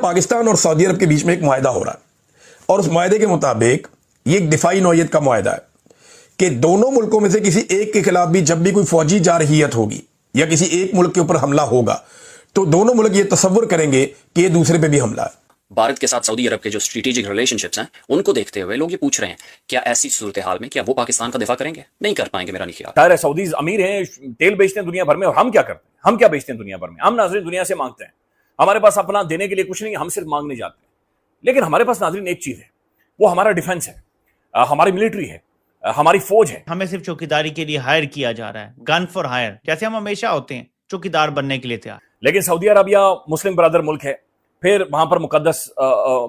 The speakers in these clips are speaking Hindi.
पाकिस्तान और सऊदी अरब के बीच में एक मुआहदा हो रहा है और उस मुआहदे के मुताबिक ये एक दिफाई नौयत का मुआहदा है कि दोनों मुल्कों में से किसी एक के खिलाफ भी जब भी कोई फौजी जारहियत होगी या किसी एक मुल्क के ऊपर हमला होगा तो दोनों मुल्क ये तसव्वुर करेंगे कि ये दूसरे पे भी हमला है। भारत के साथ सऊदी अरब के जो स्ट्रेटेजिक रिलेशनशिप्स हैं उनको देखते हुए लोग ये पूछ रहे हैं क्या ऐसी सूरत हाल में क्या वो पाकिस्तान का दिफा करेंगे? नहीं कर पाएंगे, मेरा नहीं ख्याल। खैर सऊदीज अमीर हैं, तेल बेचते हैं दुनिया भर में, और हम क्या करते हैं? हम क्या बेचते हैं दुनिया भर में? हम नाज़रीन दुनिया से मांगते हैं, हमारे पास अपना देने के लिए कुछ नहीं, हम सिर्फ मांगने जाते हैं। लेकिन हमारे पास नाज़रीन एक चीज है, वो हमारा डिफेंस है, हमारी मिलिट्री है, हमारी फौज है। हमें सिर्फ चौकीदारी के लिए हायर किया जा रहा है, गन फॉर हायर, जैसे हम हमेशा होते हैं चौकीदार बनने के लिए तैयार। लेकिन सऊदी अरबिया मुस्लिम ब्रदर मुल्क है, फिर वहां पर मुकद्दस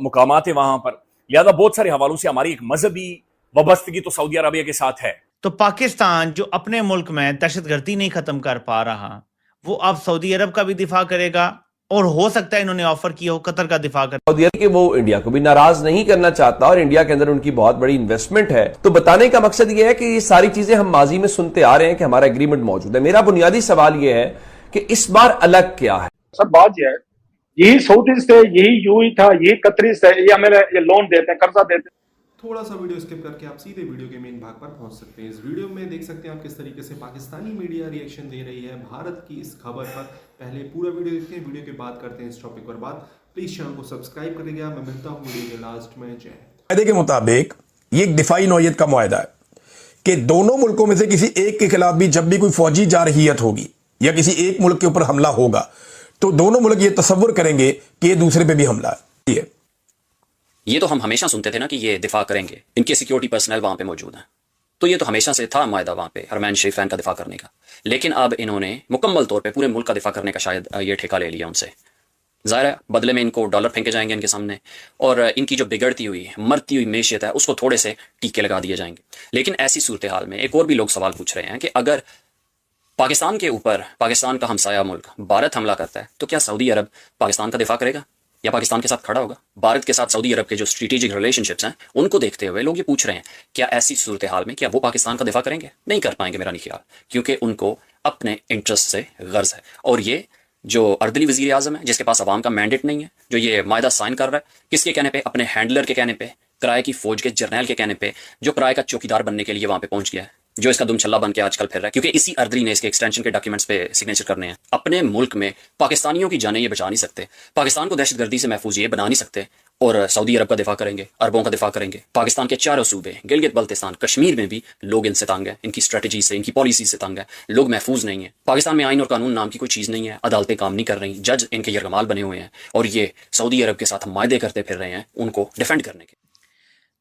मुकामात है वहां पर, लिहाजा बहुत सारे हवालों से हमारी एक मजहबी वाबस्तगी तो सऊदी अरबिया के साथ है। तो पाकिस्तान जो अपने मुल्क में दहशतगर्दी नहीं खत्म कर पा रहा, वो अब सऊदी अरब का भी दिफा करेगा और हो सकता है इन्होंने ऑफर किया हो कतर का दिफा कर। सऊदी अरब के वो इंडिया को भी नाराज नहीं करना चाहता और इंडिया के अंदर उनकी बहुत बड़ी इन्वेस्टमेंट है। तो बताने का मकसद ये है कि ये सारी चीजें हम माजी में सुनते आ रहे हैं कि हमारा एग्रीमेंट मौजूद है। मेरा बुनियादी सवाल ये है कि इस बार अलग क्या है? सब बात यह है, यही सऊदीज थे, यही यूएई था, यही कतरीज थे, ये हमें ये लोन देते हैं, कर्जा देते हैं। थोड़ा सा वीडियो स्किप करके आप सीधे वीडियो के मेन भाग पर पहुंच सकते हैं। इस वीडियो में देख सकते हैं आप किस तरीके से पाकिस्तानी मीडिया रिएक्शन दे रही है भारत की इस खबर पर। पहले पूरा वीडियो देखते हैं, वीडियो के बाद करते हैं इस टॉपिक पर बात। प्लीज चैनल को सब्सक्राइब करिएगा। मैं मिलता हूँ वीडियो के लास्ट में। जय हिंद। मुआहदे के मुताबिक ये एक दिफाई नौयत का मुआहदा है कि दोनों मुल्कों में से किसी एक के खिलाफ भी जब भी कोई फौजी जारहियत होगी या किसी एक मुल्क के ऊपर हमला होगा तो दोनों मुल्क ये तसव्वुर करेंगे कि ये दूसरे पे भी हमला है। ये तो हम हमेशा सुनते थे ना कि ये दिफा करेंगे, इनके सिक्योरिटी पर्सनल वहां पे मौजूद हैं, तो ये तो हमेशा से था मुआहदा वहां पे हरमैन शरीफैन का दिफा करने का। लेकिन अब इन्होंने मुकम्मल तौर पे पूरे मुल्क का दिफा करने का शायद ये ठेका ले लिया उनसे। ज़ाहिर है बदले में इनको डॉलर फेंके जाएंगे इनके सामने और इनकी जो बिगड़ती हुई मरती हुई मैशियत है उसको थोड़े से टीके लगा दिए जाएंगे। लेकिन ऐसी सूरत हाल में एक और भी लोग सवाल पूछ रहे हैं कि अगर पाकिस्तान के ऊपर पाकिस्तान का हमसाया मुल्क भारत हमला करता है तो क्या सऊदी अरब पाकिस्तान का दिफा करेगा या पाकिस्तान के साथ खड़ा होगा? भारत के साथ सऊदी अरब के जो स्ट्रेटेजिक रिलेशनशिप्स हैं उनको देखते हुए लोग ये पूछ रहे हैं क्या ऐसी सूरत हाल में क्या वो पाकिस्तान का दिफा करेंगे? नहीं कर पाएंगे, मेरा नहीं ख्याल, क्योंकि उनको अपने इंटरेस्ट से गर्ज है। और ये जो अर्दली वजीर आजम है जिसके पास अवाम का मैंडेट नहीं है, जो ये मायदा साइन कर रहा है, किसके कहने पे? अपने हैंडलर के कहने पे, किराए की फौज के जर्नैल के कहने पे, जो किराए का चौकीदार बनने के लिए वहां पे पहुंच गया है, जो इसका दुमछल्ला बन के आजकल फिर रहा है, क्योंकि इसी अर्दली ने इसके एक्सटेंशन के डॉक्यूमेंट्स पे सिग्नेचर करने हैं। अपने मुल्क में पाकिस्तानियों की जानें ये बचा नहीं सकते, पाकिस्तान को दहशतगर्दी से महफूज ये बना नहीं सकते, और सऊदी अरब का दिफा करेंगे, अरबों का दिफा करेंगे। पाकिस्तान के चारों सूबे, गिलगित बल्तिस्तान, कश्मीर में भी लोग इनसे तंग है, इनकी स्ट्रेटजी से, इनकी पॉलिसी से तंग है, लोग महफूज नहीं है। पाकिस्तान में आइन और कानून नाम की कोई चीज़ नहीं है, अदालतें काम नहीं कर रही, जज इनके यरगमाल बने हुए हैं और ये सऊदी अरब के साथ मायदे करते फिर रहे हैं उनको डिफेंड करने के।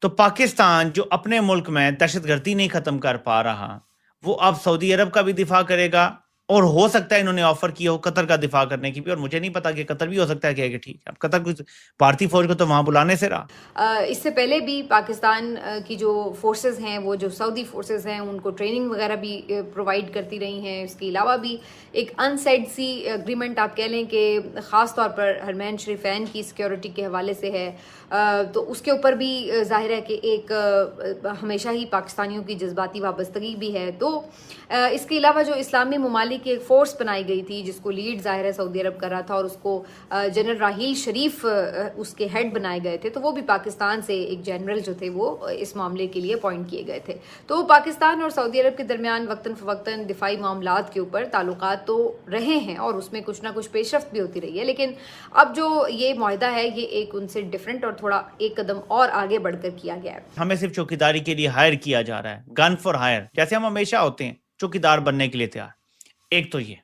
तो पाकिस्तान जो अपने मुल्क में दहशतगर्दी नहीं खत्म कर पा रहा, वो अब सऊदी अरब का भी दिफा करेगा और हो सकता है इन्होंने ऑफर किया हो कतर का दिफा करने की भी। और मुझे नहीं पता कि कतर भी हो सकता है कि ठीक है, अब कतर कुछ भारतीय फौज को तो वहां बुलाने से रहा। इससे पहले भी पाकिस्तान की जो फोर्सेस हैं, वो जो सऊदी फोर्सेस हैं, उनको ट्रेनिंग वगैरह भी प्रोवाइड करती रही हैं। इसके अलावा भी एक अनसेड सी एग्रीमेंट आप कह लें कि ख़ास तौर पर हरमैन शरीफैन की सिक्योरिटी के हवाले से है, तो उसके ऊपर भी जाहिर है कि एक हमेशा ही पाकिस्तानियों की जज्बाती वाबस्तगी भी है। तो इसके अलावा जो इस्लामी ममालिक की एक फ़ोर्स बनाई गई थी जिसको लीड जाहिर है सऊदी अरब कर रहा था और उसको जनरल राहील शरीफ उसके हेड बनाए गए थे, तो वो भी पाकिस्तान से एक जनरल जो थे वो इस मामले के लिए अपॉइंट किए गए थे। तो पाकिस्तान और सऊदी अरब के दरमियान वक्तन फ़वक्तन दिफाई मामलात के ऊपर ताल्लुकात तो रहे हैं और उसमें कुछ ना कुछ पेशरफ्त भी होती रही है। लेकिन अब जो ये मुआहदा है ये एक उनसे डिफरेंट और थोड़ा एक कदम और आगे बढ़कर किया गया है। हमें सिर्फ चौकीदारी के लिए हायर किया जा रहा है, गन फॉर हायर, जैसे हम हमेशा होते हैं चौकीदार बनने के लिए तैयार। एक तो ये,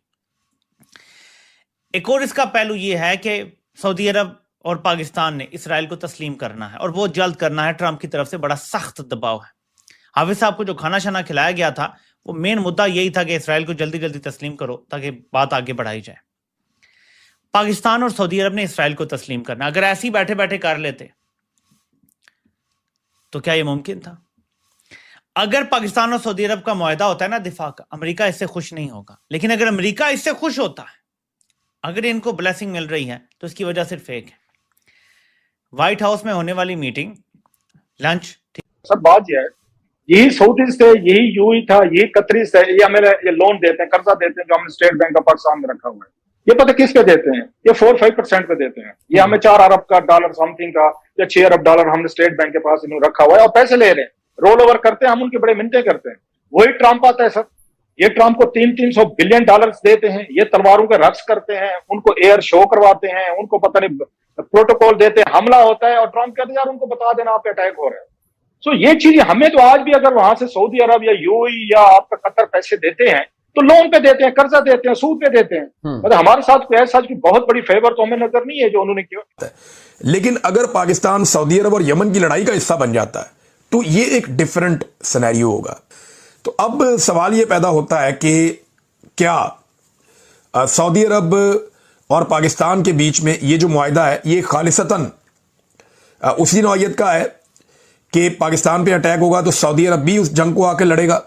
एक और इसका पहलू ये है कि सऊदी अरब और पाकिस्तान ने इसराइल को तस्लीम करना है और वो जल्द करना है। ट्रंप की तरफ से बड़ा सख्त दबाव है। हाफिज साहब को जो खाना शाना खिलाया गया था वो मेन मुद्दा यही था कि इसराइल को जल्दी जल्दी तस्लीम करो ताकि बात आगे बढ़ाई जाए। पाकिस्तान और सऊदी अरब ने इसराइल को तस्लीम करना, अगर ऐसे ही बैठे बैठे कर लेते तो क्या ये मुमकिन था? अगर पाकिस्तान और सऊदी अरब का मुआहदा होता है ना दिफा का, अमेरिका इससे खुश नहीं होगा। लेकिन अगर अमेरिका इससे खुश होता है, अगर इनको ब्लेसिंग मिल रही है, तो इसकी वजह सिर्फ एक है, व्हाइट हाउस में होने वाली मीटिंग, लंच। सब बात यह है, यही सऊदीज थे, यही यूएई था, यही कतरीज थे, ये हमें ये लोन देते हैं, कर्जा देते हैं जो हमने स्टेट बैंक ऑफ पाकिस्तान में रखा हुआ है। ये पता किस पे देते हैं? ये 4-5% पे देते हैं। ये हमें $4 अरब का डॉलर समथिंग का या $6 अरब डॉलर हमने स्टेट बैंक के पास इन्होंने रखा हुआ है और पैसे ले रहे हैं, रोल ओवर करते हैं, हम उनकी बड़े मिन्नतें करते हैं। वही ट्रंप आता है सर, ये ट्रंप को 300 बिलियन डॉलर देते हैं, ये तलवारों के रक्स करते हैं, उनको एयर शो करवाते हैं, उनको पता नहीं प्रोटोकॉल देते हैं, हमला होता है और ट्रंप कहते हैं यार उनको बता देना आप पे अटैक हो रहा है। सो ये चीज हमें तो आज भी अगर वहां से सऊदी अरब या यूएई या आपका कतर पैसे देते हैं तो लोन पे देते हैं, कर्जा देते हैं, सूद पे देते हैं। मतलब हमारे साथ कोई ऐसा की बहुत बड़ी फेवर तो हमें नजर नहीं है जो उन्होंने किया। लेकिन अगर पाकिस्तान सऊदी अरब और यमन की लड़ाई का हिस्सा बन जाता है तो ये एक डिफरेंट सिनेरियो होगा। तो अब सवाल ये पैदा होता है कि क्या सऊदी अरब और पाकिस्तान के बीच में ये जो मुआहिदा है ये खालिसतन उसी नौइयत का है कि पाकिस्तान पे अटैक होगा तो सऊदी अरब भी उस जंग को आकर लड़ेगा।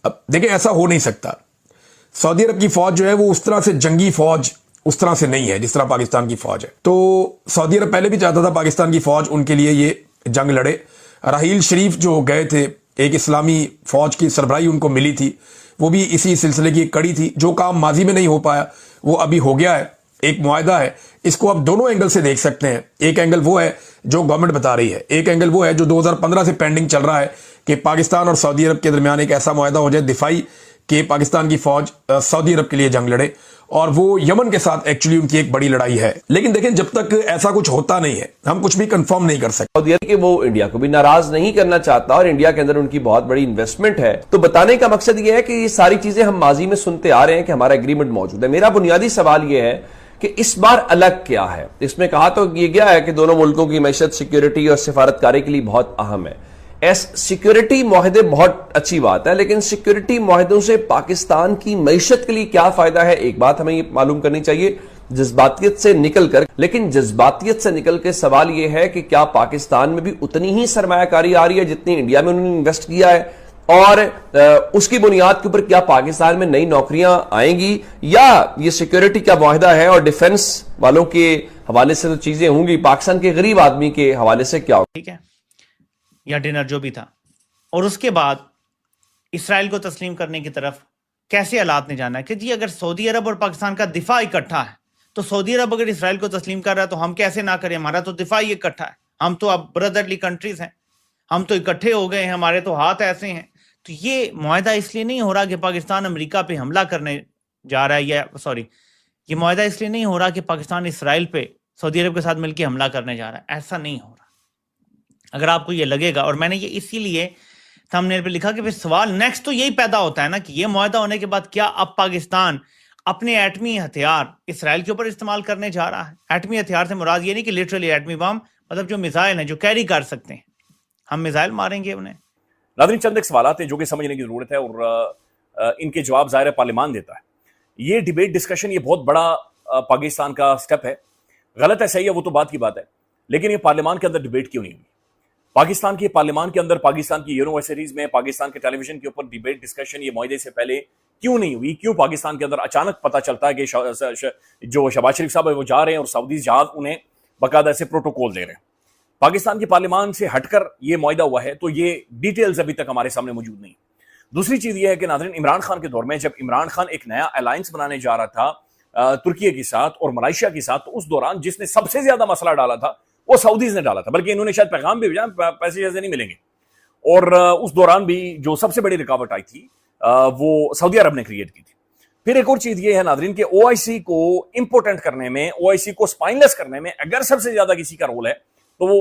अब देखिए ऐसा हो नहीं सकता। सऊदी अरब की फौज जो है वो उस तरह से जंगी फौज उस तरह से नहीं है जिस तरह पाकिस्तान की फौज है। तो सऊदी अरब पहले भी चाहता था पाकिस्तान की फौज उनके लिए ये जंग लड़े। राहील शरीफ जो गए थे, एक इस्लामी फौज की सरबराही उनको मिली थी, वो भी इसी सिलसिले की एक कड़ी थी। जो काम माजी में नहीं हो पाया वो अभी हो गया है, एक मुआहिदा है। इसको आप दोनों एंगल से देख सकते हैं। एक एंगल वो है जो गवर्नमेंट बता रही है, एक एंगल वो है जो 2015 से पेंडिंग चल रहा है कि पाकिस्तान और सऊदी अरब के दरमियान एक ऐसा मुआहिदा हो जाए दिफाई कि पाकिस्तान की फौज सऊदी अरब के लिए जंग लड़े, और वो यमन के साथ एक्चुअली उनकी एक बड़ी लड़ाई है। लेकिन देखें जब तक ऐसा कुछ होता नहीं है हम कुछ भी कंफर्म नहीं कर सकते। सऊदी अरब के वो इंडिया को भी नाराज नहीं करना चाहता और इंडिया के अंदर उनकी बहुत बड़ी इन्वेस्टमेंट है। तो बताने का मकसद ये है कि ये सारी चीजें हम माजी में सुनते आ रहे हैं कि हमारा एग्रीमेंट मौजूद है। मेरा बुनियादी सवाल ये है कि इस बार अलग क्या है। इसमें कहा तो ये गया है कि दोनों मुल्कों की मैशत सिक्योरिटी और सिफारतकारी के लिए बहुत अहम है। सिक्योरिटी मुआहदे बहुत अच्छी बात है, लेकिन सिक्योरिटी मुआहदों से पाकिस्तान की मैशत के लिए क्या फायदा है, एक बात हमें ये मालूम करनी चाहिए जज्बातियत से निकलकर। लेकिन जज्बातियत से निकल के सवाल यह है कि क्या पाकिस्तान में भी उतनी ही सरमायाकारी आ रही है जितनी इंडिया में उन्होंने इन्वेस्ट किया है, और उसकी बुनियाद के ऊपर क्या पाकिस्तान में नई नौकरियां आएंगी, या ये सिक्योरिटी का मुआहदा है और डिफेंस वालों के हवाले से तो चीजें होंगी, पाकिस्तान के गरीब आदमी के हवाले से क्या होगा। ठीक है, या डिनर जो भी था, और उसके बाद इसराइल को तस्लीम करने की तरफ कैसे हालात ने जाना है कि जी अगर सऊदी अरब और पाकिस्तान का दिफा इकट्ठा है तो सऊदी अरब अगर इसराइल को तस्लीम कर रहा है तो हम कैसे ना करें, हमारा तो दिफा ही इकट्ठा है, हम तो अब ब्रदरली कंट्रीज हैं, हम तो इकट्ठे हो गए हैं, हमारे तो हाथ ऐसे हैं। तो ये मुआहिदा इसलिए नहीं हो रहा कि पाकिस्तान अमेरिका पे हमला करने जा रहा है, या सॉरी ये मुआहिदा इसलिए नहीं हो रहा कि पाकिस्तान इसराइल पे सऊदी अरब के साथ मिलकर हमला करने जा रहा है, ऐसा नहीं हो रहा। अगर आपको ये लगेगा, और मैंने ये इसीलिए थंबनेल पे लिखा कि फिर सवाल नेक्स्ट तो यही पैदा होता है ना कि ये मुआहिदा होने के बाद क्या अब पाकिस्तान अपने एटमी हथियार इसराइल के ऊपर इस्तेमाल करने जा रहा है। एटमी हथियार से मुराद ये नहीं कि लिटरली एटमी बम, मतलब जो मिसाइल हैं जो कैरी कर सकते हैं, हम मिसाइल मारेंगे उन्हें। नाज़रीन, चंद एक सवालात हैं जो कि समझने की जरूरत है और इनके जवाब ज़ाहिर है पार्लियामान देता है। ये डिबेट डिस्कशन ये बहुत बड़ा पाकिस्तान का स्टेप है। गलत है सही है वो तो बात की बात है, लेकिन ये पार्लियामान के अंदर डिबेट क्यों नहीं हुई? पाकिस्तान की पार्लियामान के अंदर, पाकिस्तान की यूनिवर्सिटीज में, पाकिस्तान के टेलीविजन के ऊपर डिबेट डिस्कशन ये मुआहदे से पहले क्यों नहीं हुई? क्यों पाकिस्तान के अंदर अचानक पता चलता है कि जो शहबाज शरीफ साहब है वो जा रहे हैं और सऊदी जहाज उन्हें बाकायदा से प्रोटोकॉल दे रहे हैं? पाकिस्तान की पार्लियामान से हटकर ये मुआहदा हुआ है, तो ये डिटेल्स अभी तक हमारे सामने मौजूद नहीं। दूसरी चीज ये है कि नाज़रीन, इमरान खान के दौर में जब इमरान खान एक नया अलायंस बनाने जा रहा था तुर्की के साथ और मलेशिया के साथ, तो उस दौरान जिसने सबसे ज्यादा मसला डाला था वो सऊदीज ने डाला था, बल्कि इन्होंने शायद पैगाम भी भेजा पैसे जैसे नहीं मिलेंगे। और उस दौरान भी जो सबसे बड़ी रुकावट आई थी वो सऊदी अरब ने क्रिएट की थी। फिर एक और चीज ये है नाज़रीन कि ओआईसी को इंपोर्टेंट करने में, ओआईसी को स्पाइनलेस करने में अगर सबसे ज्यादा किसी का रोल है तो वो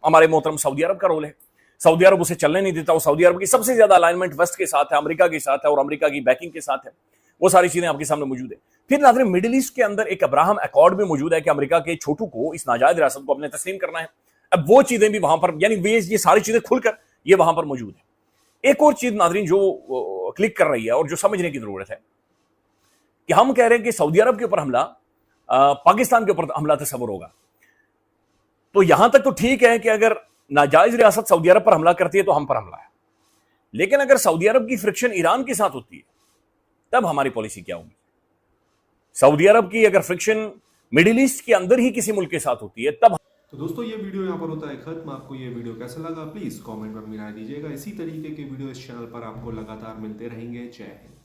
हमारे मोहतरम सऊदी अरब का रोल है। सऊदी अरब उसे चलने नहीं देता। वो सऊदी अरब की सबसे ज्यादा अलाइनमेंट वेस्ट के साथ है, अमेरिका के साथ है और अमेरिका की बैकिंग के साथ है। वो सारी चीजें आपके सामने मौजूद है। फिर नाज़रीन, मिडिल ईस्ट के अंदर एक अब्राहम अकॉर्ड भी मौजूद है कि अमेरिका के छोटू को, इस नाजायज रियासत को अपने तस्लीम करना है। अब वो चीजें भी वहां पर, यानी ये सारी चीजें खुलकर ये वहां पर मौजूद है। एक और चीज नाज़रीन जो क्लिक कर रही है और जो समझने की जरूरत है कि हम कह रहे हैं कि सऊदी अरब के ऊपर हमला पाकिस्तान के ऊपर हमला तस्वर होगा, तो यहां तक तो ठीक है कि अगर नाजायज रियासत सऊदी अरब पर हमला करती है तो हम पर हमला है, लेकिन अगर सऊदी अरब की फ्रिक्शन ईरान के साथ होती है तब हमारी पॉलिसी क्या होगी? सऊदी अरब की अगर फ्रिक्शन मिडिल ईस्ट के अंदर ही किसी मुल्क के साथ होती है तब। तो दोस्तों, ये वीडियो यहाँ पर होता है खत्म। आपको ये वीडियो कैसा लगा प्लीज कमेंट में अपनी राय दीजिएगा। इसी तरीके के वीडियो इस चैनल पर आपको लगातार मिलते रहेंगे। जय हिंद।